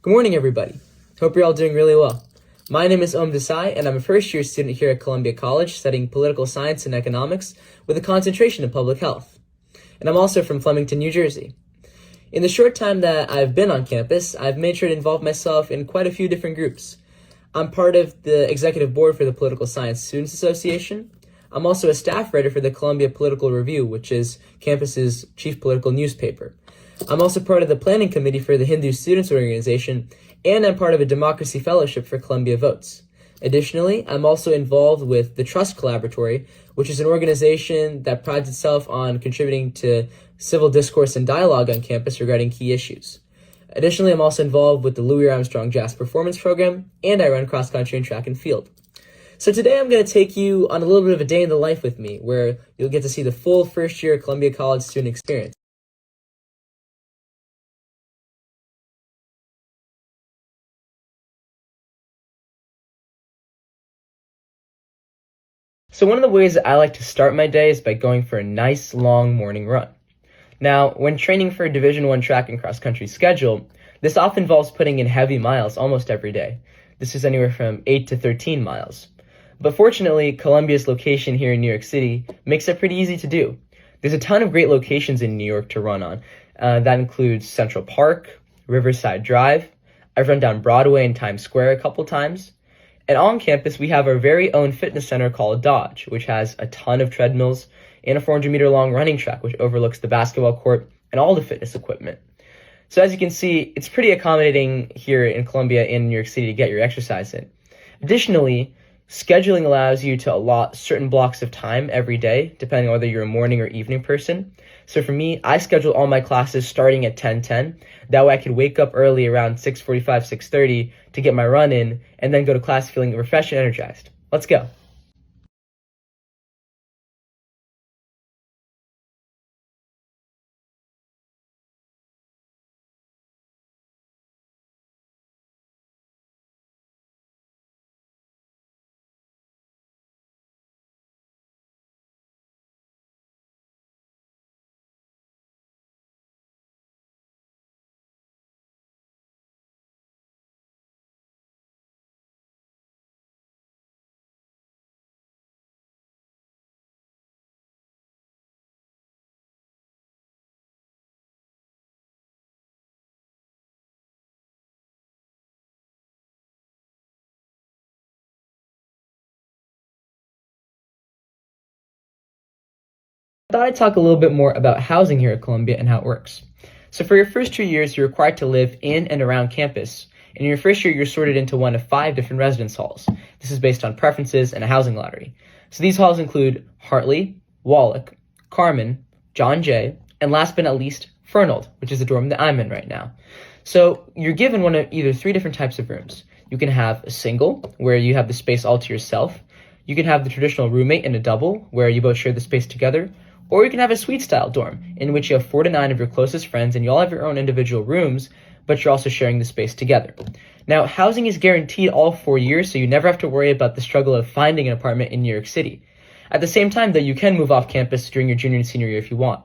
Good morning, everybody. Hope you're all doing really well. My name is Desai, and I'm a first-year student here at Columbia College studying political science and economics with a concentration in public health. And I'm also from Flemington, New Jersey. In the short time that I've been on campus, I've made sure to involve myself in quite a few different groups. I'm part of the executive board for the Political Science Students Association. I'm also a staff writer for the Columbia Political Review, which is campus's chief political newspaper. I'm also part of the planning committee for the Hindu Students Organization, and I'm part of a democracy fellowship for Columbia Votes. Additionally, I'm also involved with the Trust Collaboratory, which is an organization that prides itself on contributing to civil discourse and dialogue on campus regarding key issues. Additionally, I'm also involved with the Louis Armstrong Jazz Performance Program, and I run cross country and track and field. So today I'm going to take you on a little bit of a day in the life with me, where you'll get to see the full first-year Columbia College student experience. So one of the ways that I like to start my day is by going for a nice long morning run. Now, when training for a Division I track and cross-country schedule, this often involves putting in heavy miles almost every day. This is anywhere from 8 to 13 miles. But fortunately, Columbia's location here in New York City makes it pretty easy to do. There's a ton of great locations in New York to run on. That includes Central Park, Riverside Drive. I've run down Broadway and Times Square a couple times. And on campus, we have our very own fitness center called Dodge, which has a ton of treadmills and a 400-meter long running track, which overlooks the basketball court and all the fitness equipment. So as you can see, it's pretty accommodating here in Columbia and New York City to get your exercise in. Additionally, scheduling allows you to allot certain blocks of time every day, depending on whether you're a morning or evening person. So for me, I schedule all my classes starting at 10:10. That way I could wake up early around 6:45, 6:30 to get my run in, and then go to class feeling refreshed and energized. Let's go. I thought I'd talk a little bit more about housing here at Columbia and how it works. So for your first 2 years, you're required to live in and around campus. And in your first year, you're sorted into one of 5 different residence halls. This is based on preferences and a housing lottery. So these halls include Hartley, Wallach, Carmen, John Jay, and last but not least, Fernald, which is the dorm that I'm in right now. So you're given one of either 3 different types of rooms. You can have a single, where you have the space all to yourself. You can have the traditional roommate and a double, where you both share the space together. Or you can have a suite-style dorm, in which you have 4 to 9 of your closest friends and you all have your own individual rooms, but you're also sharing the space together. Now, housing is guaranteed all 4 years, so you never have to worry about the struggle of finding an apartment in New York City. At the same time, though, you can move off campus during your junior and senior year if you want.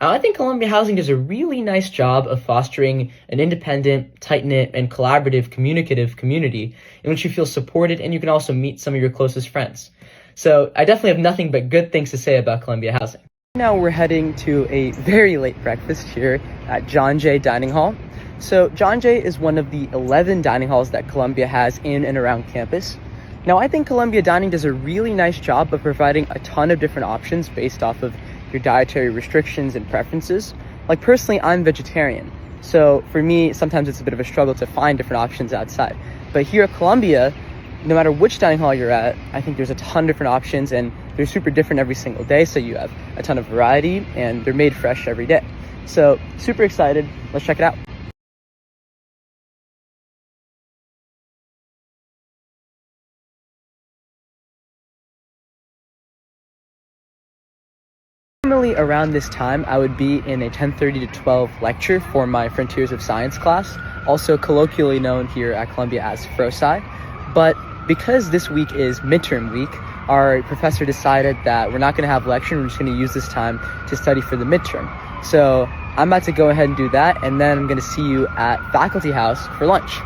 I think Columbia Housing does a really nice job of fostering an independent, tight-knit, and collaborative, communicative community in which you feel supported and you can also meet some of your closest friends. So I definitely have nothing but good things to say about Columbia Housing. Now we're heading to a very late breakfast here at John Jay Dining Hall. So John Jay is one of the 11 dining halls that Columbia has in and around campus. Now I think Columbia Dining does a really nice job of providing a ton of different options based off of your dietary restrictions and preferences. Like personally, I'm vegetarian. So for me, sometimes it's a bit of a struggle to find different options outside. But here at Columbia, no matter which dining hall you're at, I think there's a ton of different options and they're super different every single day. So you have a ton of variety and they're made fresh every day. So super excited. Let's check it out. Normally around this time, I would be in a 10:30 to 12 lecture for my Frontiers of Science class, also colloquially known here at Columbia as FROSCI. But because this week is midterm week, our professor decided that we're not going to have lecture, we're just going to use this time to study for the midterm. So I'm about to go ahead and do that, and then I'm going to see you at Faculty House for lunch.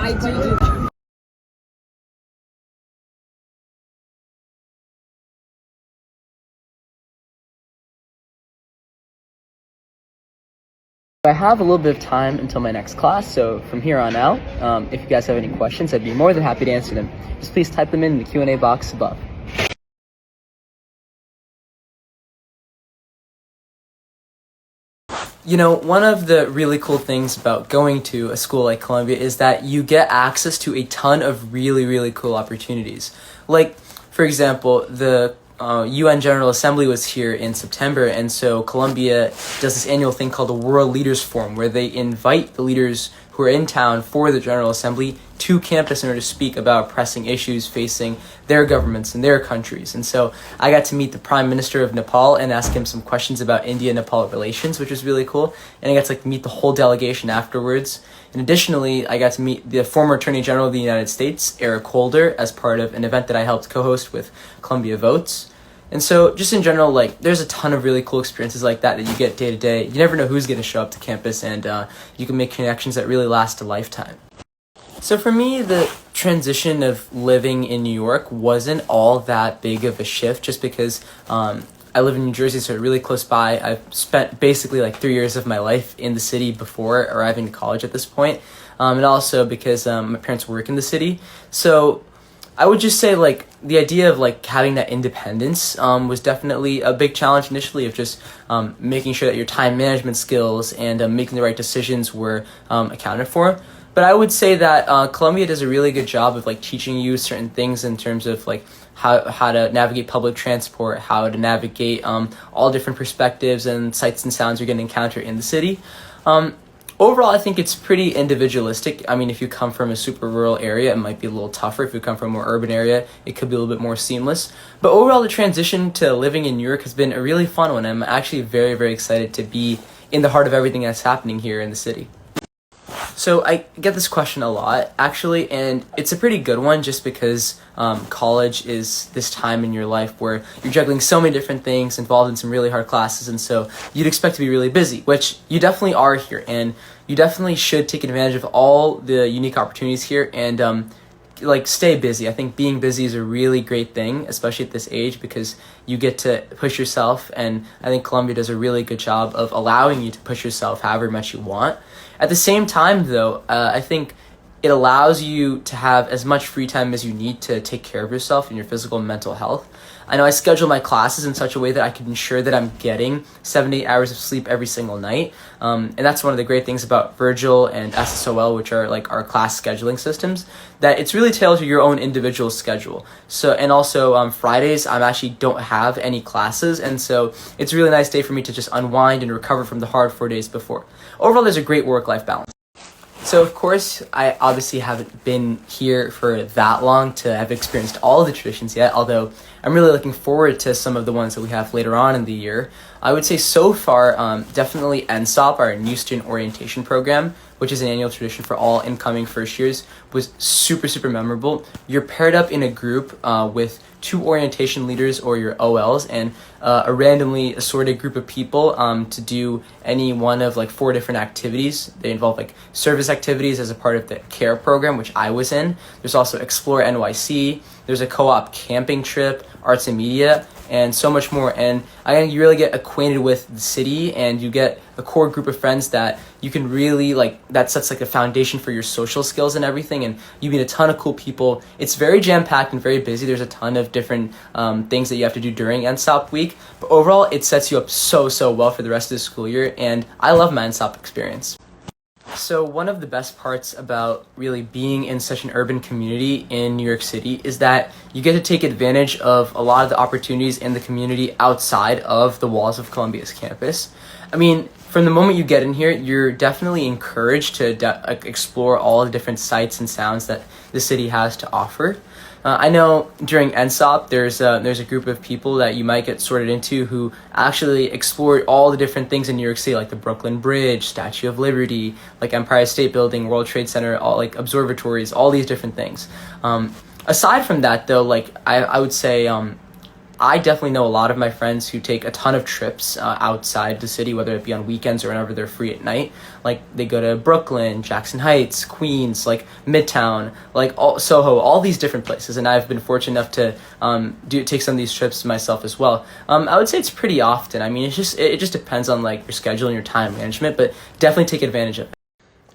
I do. I have a little bit of time until my next class, so from here on out, if you guys have any questions, I'd be more than happy to answer them. Just please type them in the Q&A box above. You know, one of the really cool things about going to a school like Columbia is that you get access to a ton of really, really cool opportunities. Like, for example, the UN General Assembly was here in September, and so Columbia does this annual thing called the World Leaders Forum, where they invite the leaders who are in town for the General Assembly to campus in order to speak about pressing issues facing their governments and their countries. And so I got to meet the Prime Minister of Nepal and ask him some questions about India-Nepal relations, which was really cool. And I got to meet the whole delegation afterwards. And additionally, I got to meet the former Attorney General of the United States, Eric Holder, as part of an event that I helped co-host with Columbia Votes. And so just in general, like, there's a ton of really cool experiences like that you get day to day. You never know who's going to show up to campus, and you can make connections that really last a lifetime. So for me, the transition of living in New York wasn't all that big of a shift, just because I live in New Jersey, so really close by. I've spent basically like 3 years of my life in the city before arriving to college at this point. And also because my parents work in the city. So I would just say, like, the idea of, like, having that independence was definitely a big challenge initially, of just making sure that your time management skills and making the right decisions were accounted for. But I would say that Columbia does a really good job of, like, teaching you certain things in terms of, like, how to navigate public transport, how to navigate all different perspectives and sights and sounds you're going to encounter in the city. Overall, I think it's pretty individualistic. I mean, if you come from a super rural area, it might be a little tougher. If you come from a more urban area, it could be a little bit more seamless. But overall, the transition to living in New York has been a really fun one. I'm actually very, very excited to be in the heart of everything that's happening here in the city. So I get this question a lot, actually, and it's a pretty good one just because college is this time in your life where you're juggling so many different things, involved in some really hard classes, and so you'd expect to be really busy, which you definitely are here, and you definitely should take advantage of all the unique opportunities here and stay busy. I think being busy is a really great thing, especially at this age, because you get to push yourself, and I think Columbia does a really good job of allowing you to push yourself however much you want. At the same time, though, I think it allows you to have as much free time as you need to take care of yourself and your physical and mental health. I know I schedule my classes in such a way that I can ensure that I'm getting 7 to 8 hours of sleep every single night. And that's one of the great things about Virgil and SSOL, which are like our class scheduling systems, that it's really tailored to your own individual schedule. So, and also Fridays, I actually don't have any classes. And so it's a really nice day for me to just unwind and recover from the hard 4 days before. Overall, there's a great work-life balance. So, of course, I obviously haven't been here for that long to have experienced all of the traditions yet, although I'm really looking forward to some of the ones that we have later on in the year. I would say so far, definitely NSOP, our New Student Orientation Program, which is an annual tradition for all incoming first years, was super, super memorable. You're paired up in a group with 2 orientation leaders, or your OLs, and a randomly assorted group of people to do any one of like 4 different activities. They involve like service activities as a part of the CARE program, which I was in. There's also Explore NYC. There's a co-op camping trip, arts and media, and so much more. And I think you really get acquainted with the city, and you get a core group of friends that you can really that sets like a foundation for your social skills and everything, and you meet a ton of cool people. It's very jam-packed and very busy. There's a ton of different things that you have to do during NSOP week, but overall it sets you up so well for the rest of the school year, and I love my NSOP experience. So one of the best parts about really being in such an urban community in New York City is that you get to take advantage of a lot of the opportunities in the community outside of the walls of Columbia's campus. I mean, from the moment you get in here, you're definitely encouraged to explore all the different sights and sounds that the city has to offer. I know during NSOP, there's a group of people that you might get sorted into who actually explore all the different things in New York City, like the Brooklyn Bridge, Statue of Liberty, like Empire State Building, World Trade Center, all like observatories, all these different things. Aside from that, though, like I would say, I definitely know a lot of my friends who take a ton of trips outside the city, whether it be on weekends or whenever they're free at night. Like they go to Brooklyn, Jackson Heights, Queens, like Midtown, like Soho, all these different places. And I've been fortunate enough to take some of these trips myself as well. I would say it's pretty often. I mean, it just depends on like your schedule and your time management, but definitely take advantage of it.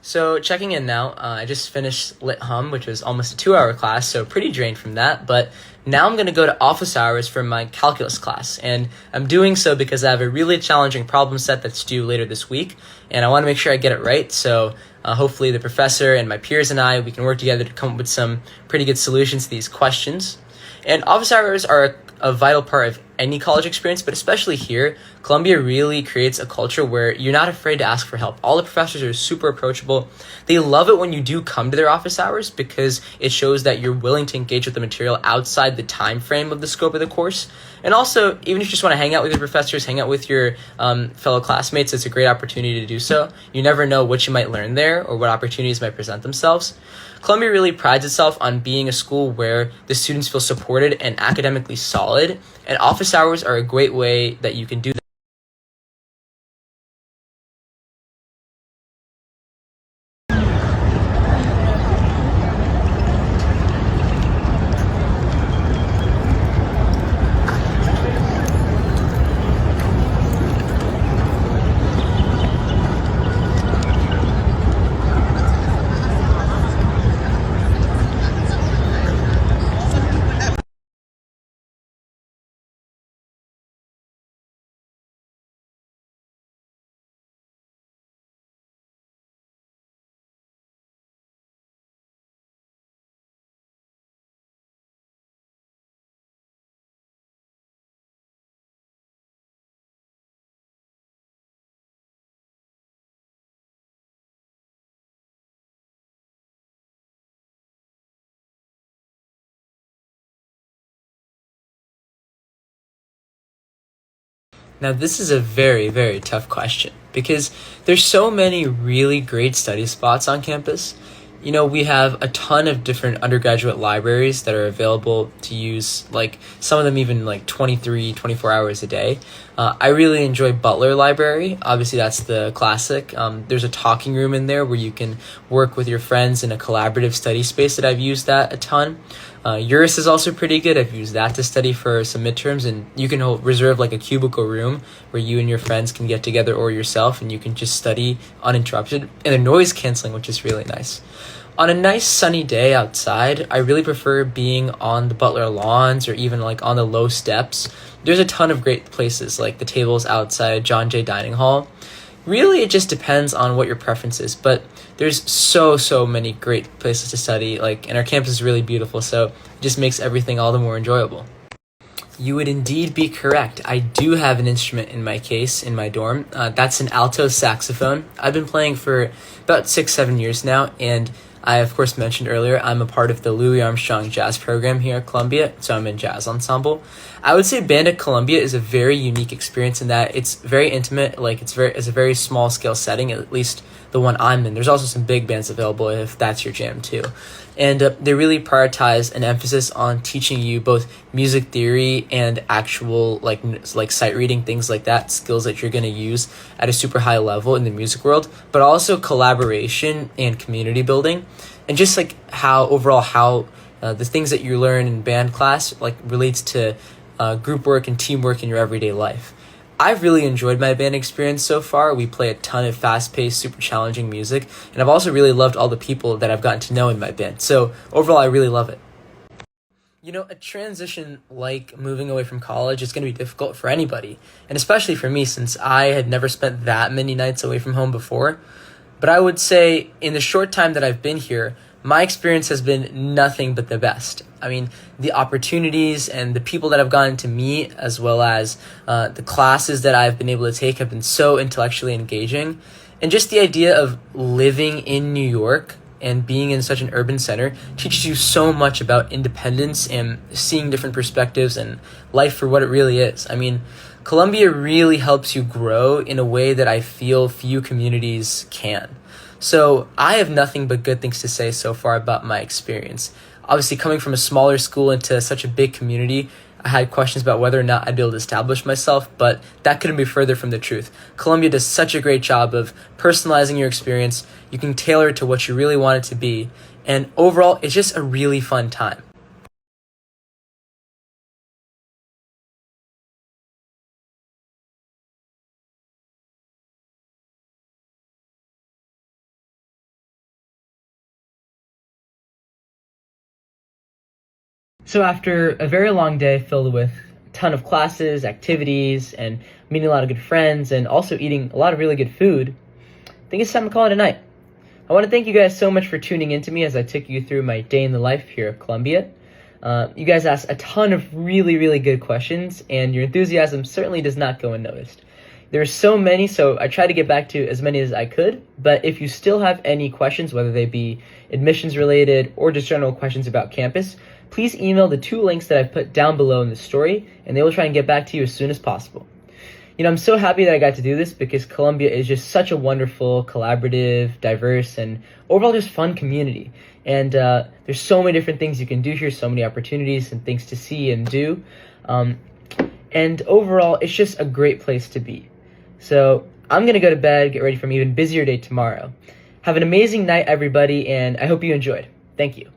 So checking in now, I just finished Lit Hum, which was almost a 2-hour class, so pretty drained from that. But now I'm going to go to office hours for my calculus class, and I'm doing so because I have a really challenging problem set that's due later this week, and I want to make sure I get it right. So hopefully the professor and my peers and we can work together to come up with some pretty good solutions to these questions. And office hours are a vital part of any college experience, but especially here, Columbia really creates a culture where you're not afraid to ask for help. All the professors are super approachable. They love it when you do come to their office hours because it shows that you're willing to engage with the material outside the time frame of the scope of the course. And also, even if you just want to hang out with your professors, hang out with your fellow classmates, it's a great opportunity to do so. You never know what you might learn there or what opportunities might present themselves. Columbia really prides itself on being a school where the students feel supported and academically solid, and office hours are a great way that you can do that. Now, this is a very, very tough question because there's so many really great study spots on campus. You know, we have a ton of different undergraduate libraries that are available to use, like some of them even like 24 hours a day. I really enjoy Butler Library. Obviously, that's the classic. There's a talking room in there where you can work with your friends in a collaborative study space that I've used that a ton. Uris is also pretty good. I've used that to study for some midterms, and you can reserve like a cubicle room where you and your friends can get together or yourself, and you can just study uninterrupted. And they're noise canceling, which is really nice. On a nice sunny day outside, I really prefer being on the Butler lawns or even like on the low steps. There's a ton of great places like the tables outside John Jay Dining Hall. Really, it just depends on what your preference is, but there's so many great places to study, like, and our campus is really beautiful, so it just makes everything all the more enjoyable. You would indeed be correct. I do have an instrument in my case in my dorm. That's an alto saxophone. I've been playing for about 6-7 years now, and I, of course, mentioned earlier, I'm a part of the Louis Armstrong Jazz Program here at Columbia, so I'm in jazz ensemble. I would say band at Columbia is a very unique experience in that it's very intimate, like it's a very small scale setting, at least the one I'm in. There's also some big bands available if that's your jam too. And they really prioritize an emphasis on teaching you both music theory and actual like sight reading, things like that, skills that you're going to use at a super high level in the music world, but also collaboration and community building, and just like how the things that you learn in band class like relates to group work and teamwork in your everyday life. I've really enjoyed my band experience so far. We play a ton of fast-paced, super challenging music, and I've also really loved all the people that I've gotten to know in my band. So overall, I really love it. You know, a transition like moving away from college is going to be difficult for anybody, and especially for me since I had never spent that many nights away from home before. But I would say in the short time that I've been here, my experience has been nothing but the best. I mean, the opportunities and the people that I've gotten to meet, as well as the classes that I've been able to take, have been so intellectually engaging. And just the idea of living in New York and being in such an urban center teaches you so much about independence and seeing different perspectives and life for what it really is. I mean, Columbia really helps you grow in a way that I feel few communities can. So I have nothing but good things to say so far about my experience. Obviously, coming from a smaller school into such a big community, I had questions about whether or not I'd be able to establish myself, but that couldn't be further from the truth. Columbia does such a great job of personalizing your experience. You can tailor it to what you really want it to be. And overall, it's just a really fun time. So after a very long day filled with a ton of classes, activities, and meeting a lot of good friends, and also eating a lot of really good food, I think it's time to call it a night. I want to thank you guys so much for tuning in to me as I took you through my day in the life here at Columbia. You guys asked a ton of really, really good questions, and your enthusiasm certainly does not go unnoticed. There are so many, so I tried to get back to as many as I could, but if you still have any questions, whether they be admissions related or just general questions about campus, please email the 2 links that I've put down below in the story, and they will try and get back to you as soon as possible. You know, I'm so happy that I got to do this because Columbia is just such a wonderful, collaborative, diverse, and overall just fun community. And there's so many different things you can do here, so many opportunities and things to see and do. And overall, it's just a great place to be. So I'm going to go to bed, get ready for an even busier day tomorrow. Have an amazing night, everybody, and I hope you enjoyed. Thank you.